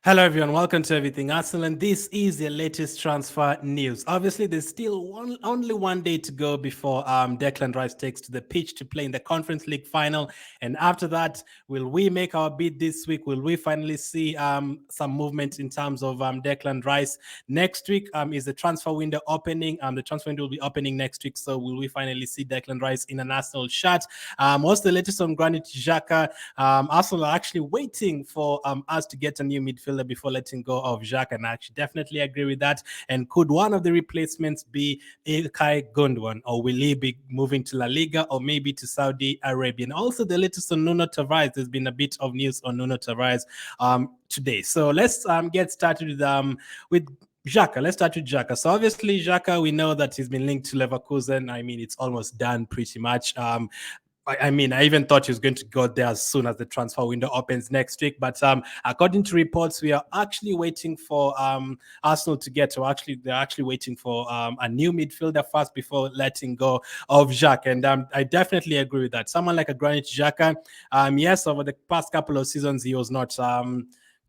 Hello, everyone. Welcome to Everything Arsenal, and this is your latest transfer news. Obviously, there's still only one day to go before Declan Rice takes to the pitch to play in the Conference League final. And after that, will we make our bid this week? Will we finally see some movement in terms of Declan Rice? Next week is the transfer window opening. The transfer window will be opening next week. So will we finally see Declan Rice in an Arsenal shirt? What's the latest on Granit Xhaka? Arsenal are actually waiting for us to get a new midfielder before letting go of Xhaka, and I actually definitely agree with that. And could one of the replacements be Ilkay Gundogan, or will he be moving to La Liga or maybe to Saudi Arabia? And also the latest on Nuno Tavares. There's been a bit of news on Nuno Tavares today. So let's get started with Xhaka. Let's start with Xhaka. So obviously Xhaka, we know that he's been linked to Leverkusen. I mean, it's almost done pretty much. I mean, I even thought he was going to go there as soon as the transfer window opens next week. But according to reports, we are actually waiting for Arsenal to get, or actually, they're actually waiting for a new midfielder first before letting go of Xhaka. And I definitely agree with that. Someone like a Granit Xhaka, yes, over the past couple of seasons, he was not.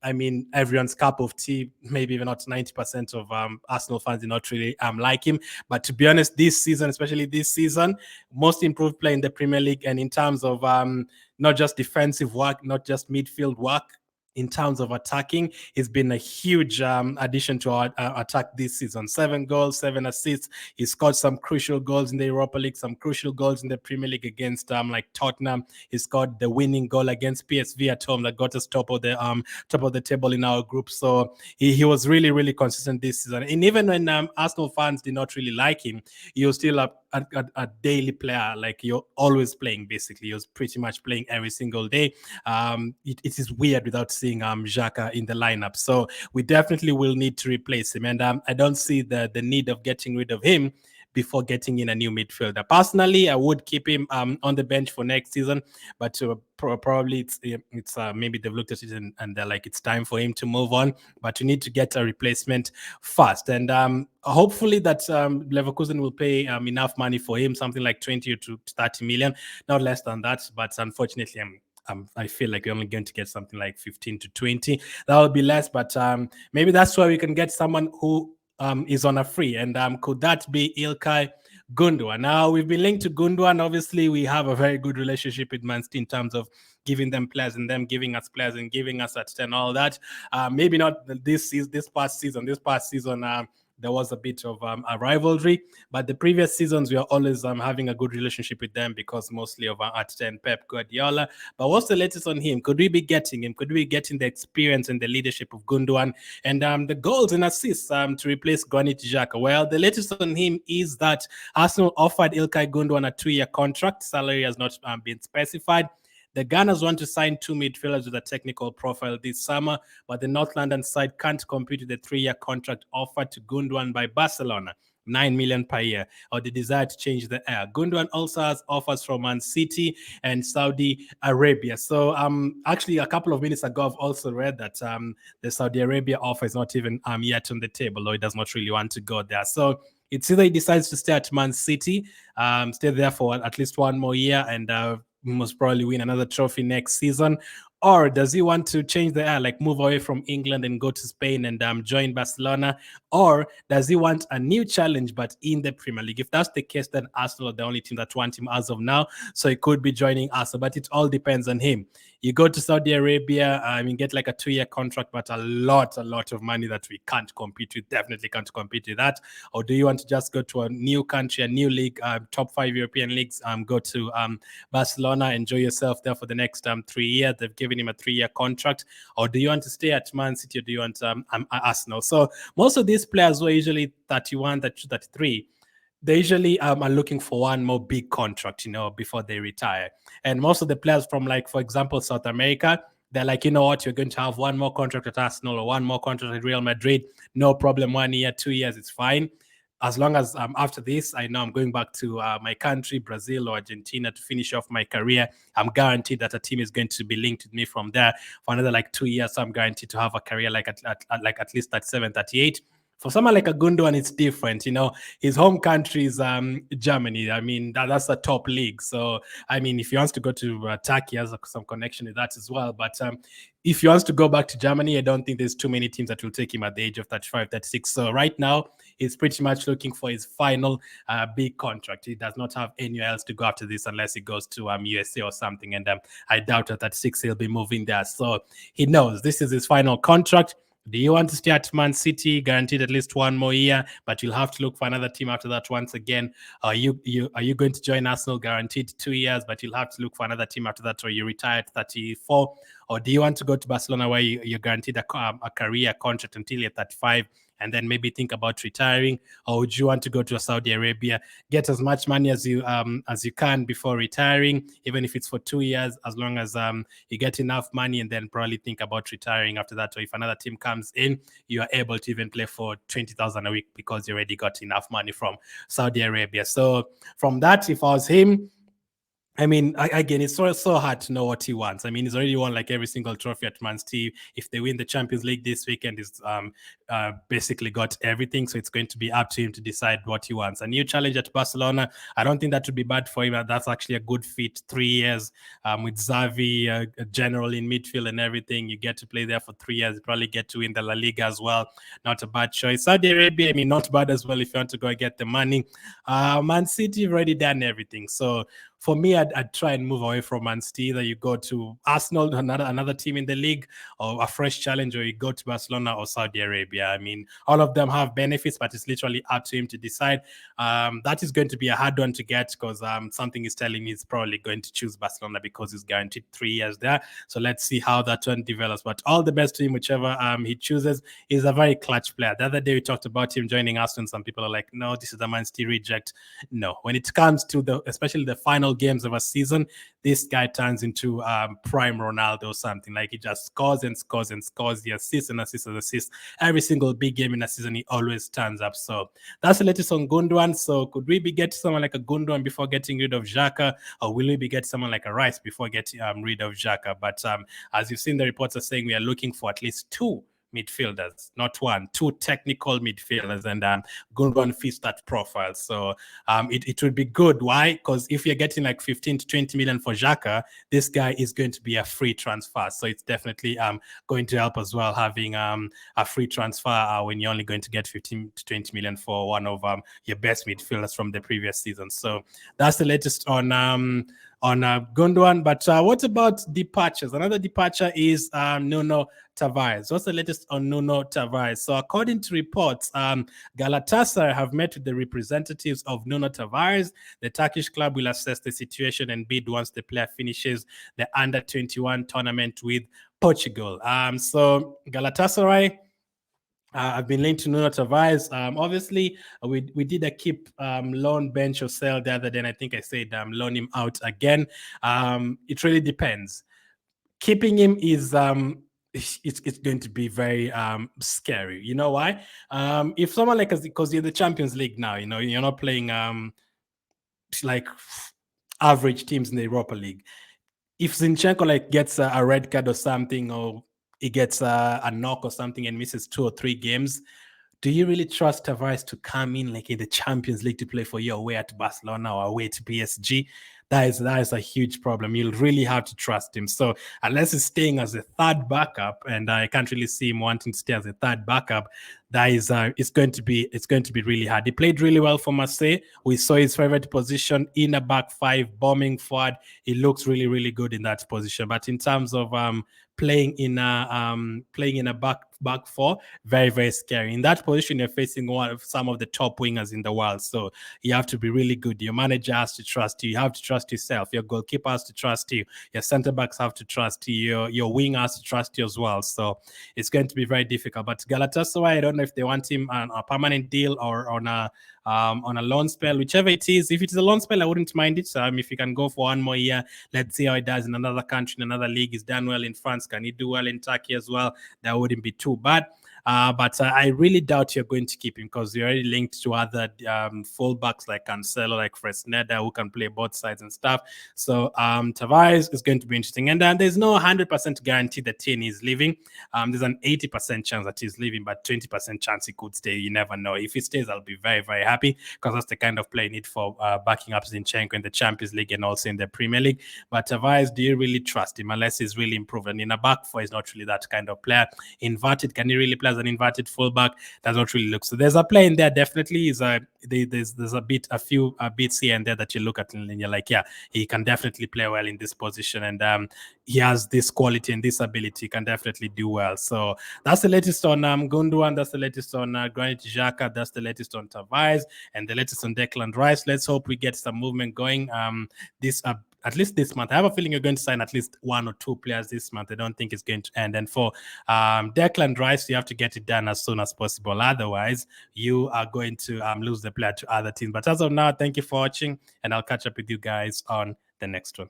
I mean, everyone's cup of tea, maybe even not 90% of Arsenal fans did not really like him. But to be honest, this season, especially this season, most improved player in the Premier League. And in terms of not just defensive work, not just midfield work, in terms of attacking, it's been a huge addition to our attack this season. 7 goals, 7 assists. He scored some crucial goals in the Europa League, some crucial goals in the Premier League against like Tottenham. He scored the winning goal against PSV at home that got us top of the table in our group. So he was really, really consistent this season. And even when Arsenal fans did not really like him, he was still a daily player. Like, you're always playing, basically. He was pretty much playing every single day. It is weird without seeing Xhaka in the lineup. So we definitely will need to replace him. And I don't see the need of getting rid of him before getting in a new midfielder. Personally, I would keep him on the bench for next season, but probably it's maybe they've looked at it and they're like, it's time for him to move on, but we need to get a replacement fast. And hopefully that Leverkusen will pay enough money for him, something like 20 to 30 million, not less than that. But unfortunately, I feel like we're only going to get something like 15 to 20. That will be less, but maybe that's why we can get someone who is on a free. And could that be Ilkay Gundogan? Now, we've been linked to Gundogan. Obviously, we have a very good relationship with Man City in terms of giving them players and them giving us players and giving us at 10, all that. Maybe not this past season. This past season, there was a bit of a rivalry, but the previous seasons we are always having a good relationship with them because mostly of at 10 Pep Guardiola. But what's the latest on him? Could we be getting him? Could we be getting the experience and the leadership of Gundogan and the goals and assists to replace Granit Xhaka? Well, the latest on him is that Arsenal offered Ilkay Gundogan a 2-year contract. Salary has not been specified. The Gunners want to sign 2 midfielders with a technical profile this summer, but the North London side can't compete with the 3-year contract offered to Gundogan by Barcelona, 9 million per year, or the desire to change the air. Gundogan also has offers from Man City and Saudi Arabia. So actually a couple of minutes ago, I've also read that the Saudi Arabia offer is not even yet on the table, or he does not really want to go there. So it's either he decides to stay at Man City, stay there for at least 1 more year, and most probably win another trophy next season, or does he want to change the air, like move away from England and go to Spain and join Barcelona? Or does he want a new challenge but in the Premier League? If that's the case, then Arsenal are the only team that want him as of now. So he could be joining Arsenal, but it all depends on him. You go to Saudi Arabia, get like a 2-year contract, but a lot of money that we can't compete with, definitely can't compete with that. Or do you want to just go to a new country, a new league, top 5 European leagues, go to Barcelona, enjoy yourself there for the next 3 years? They've given him a 3-year contract. Or do you want to stay at Man City, or do you want Arsenal? So most of these players who are usually 31, 32, 33, they usually are looking for one more big contract, before they retire. And most of the players from, like, for example, South America, they're like, you know what, you're going to have one more contract at Arsenal or one more contract at Real Madrid. No problem, 1 year, 2 years, it's fine. As long as after this, I know I'm going back to my country, Brazil or Argentina, to finish off my career. I'm guaranteed that a team is going to be linked with me from there for another like 2 years. So I'm guaranteed to have a career like at least 37, 38. For someone like a Gundogan, it's different. His home country is Germany. I mean, that's a top league. So, I mean, if he wants to go to Turkey, he has some connection with that as well. But if he wants to go back to Germany, I don't think there's too many teams that will take him at the age of 35, 36. So right now, he's pretty much looking for his final big contract. He does not have anywhere else to go after this unless he goes to USA or something. And I doubt at 36 he'll be moving there. So he knows this is his final contract. Do you want to stay at Man City, guaranteed at least one more year, but you'll have to look for another team after that once again? Are you going to join Arsenal, guaranteed 2 years, but you'll have to look for another team after that, or you retire at 34? Or do you want to go to Barcelona where you're guaranteed a career contract until you're 35? And then maybe think about retiring? Or would you want to go to Saudi Arabia, get as much money as you can before retiring, even if it's for 2 years, as long as you get enough money, and then probably think about retiring after that? Or if another team comes in, you are able to even play for 20,000 a week because you already got enough money from Saudi Arabia. So from that, if I was him, I mean, again, it's so hard to know what he wants. I mean, he's already won like every single trophy at Man City. If they win the Champions League this weekend, he's basically got everything. So it's going to be up to him to decide what he wants. A new challenge at Barcelona, I don't think that would be bad for him. That's actually a good fit. 3 years with Xavi, general in midfield and everything. You get to play there for 3 years. You probably get to win the La Liga as well. Not a bad choice. Saudi Arabia, I mean, not bad as well if you want to go and get the money. Man City, you've already done everything. So for me, I'd try and move away from Man City. Either you go to Arsenal, another team in the league, or a fresh challenge, or you go to Barcelona or Saudi Arabia. I mean, all of them have benefits, but it's literally up to him to decide. That is going to be a hard one to get because something is telling me he's probably going to choose Barcelona because he's guaranteed 3 years there. So let's see how that one develops. But all the best to him, whichever he chooses. He's a very clutch player. The other day we talked about him joining Arsenal. Some people are like, no, this is a Man City reject. No, when it comes to especially the final games of a season, this guy turns into prime Ronaldo or something. Like, he just scores and scores and scores. The assists and assists and assists. Every single big game in a season, he always turns up. So that's the latest on Gundogan. So could we be getting someone like a Gundogan before getting rid of Xhaka, or will we be getting someone like a Rice before getting rid of Xhaka? But as you've seen, the reports are saying we are looking for at least 2 midfielders, not 1, 2 technical midfielders, and Gundogan fits that profile. So it would be good. Why? Because if you're getting like 15 to 20 million for Xhaka, this guy is going to be a free transfer. So it's definitely going to help as well, having a free transfer when you're only going to get 15 to 20 million for one of your best midfielders from the previous season. So that's the latest on Gundogan. But what about departures? Another departure is Nuno Tavares. What's the latest on Nuno Tavares? So according to reports, Galatasaray have met with the representatives of Nuno Tavares. The Turkish club will assess the situation and bid once the player finishes the under-21 tournament with Portugal. So Galatasaray, I've been linked to Nuno Tavares. Obviously, we did a keep loan bench or sell the other day, and I think I said loan him out again. It really depends. Keeping him is it's going to be very scary. You know why? If someone like us, because you're the Champions League now, you're not playing like average teams in the Europa League. If Zinchenko like gets a red card or something, or he gets a knock or something and misses 2 or 3 games, do you really trust Tavares to come in like in the Champions League to play for you away at Barcelona or away to PSG? That is a huge problem. You'll really have to trust him. So unless he's staying as a third backup, and I can't really see him wanting to stay as a third backup, that is it's going to be really hard. He played really well for Marseille. We saw his favorite position in a back 5, bombing forward. He looks really, really good in that position. But in terms of playing in a back 4, very, very scary. In that position, you're facing some of the top wingers in the world. So you have to be really good. Your manager has to trust you. You have to trust yourself. Your goalkeeper has to trust you. Your center backs have to trust you. Your wing has to trust you as well. So it's going to be very difficult. But Galatasaray, I don't know if they want him on a permanent deal or on a loan spell, whichever it is. If it's a loan spell, I wouldn't mind it. So if you can go for 1 more year, let's see how it does in another country, in another league. He's done well in France. Can he do well in Turkey as well? That wouldn't be too bad. But I really doubt you're going to keep him because you're already linked to other fullbacks like Cancelo, like Fresneda, who can play both sides and stuff. So Tavares is going to be interesting. And there's no 100% guarantee that Tierney is leaving. There's an 80% chance that he's leaving, but 20% chance he could stay. You never know. If he stays, I'll be very, very happy because that's the kind of play you need for backing up Zinchenko in the Champions League and also in the Premier League. But Tavares, do you really trust him unless he's really improved? And in a back four, he's not really that kind of player. Inverted, can he really play as an inverted fullback? Does not really look. So there's a play in there. Definitely is there's a few bits here and there that you look at and you're like, yeah, he can definitely play well in this position, and he has this quality and this ability. He can definitely do well. So that's the latest on Gundogan. That's the latest on Granit Xhaka. That's the latest on Tavares, and the latest on Declan Rice. Let's hope we get some movement going. At least this month. I have a feeling you're going to sign at least 1 or 2 players this month. I don't think it's going to end. And for Declan Rice, you have to get it done as soon as possible. Otherwise, you are going to lose the player to other teams. But as of now, thank you for watching, and I'll catch up with you guys on the next one.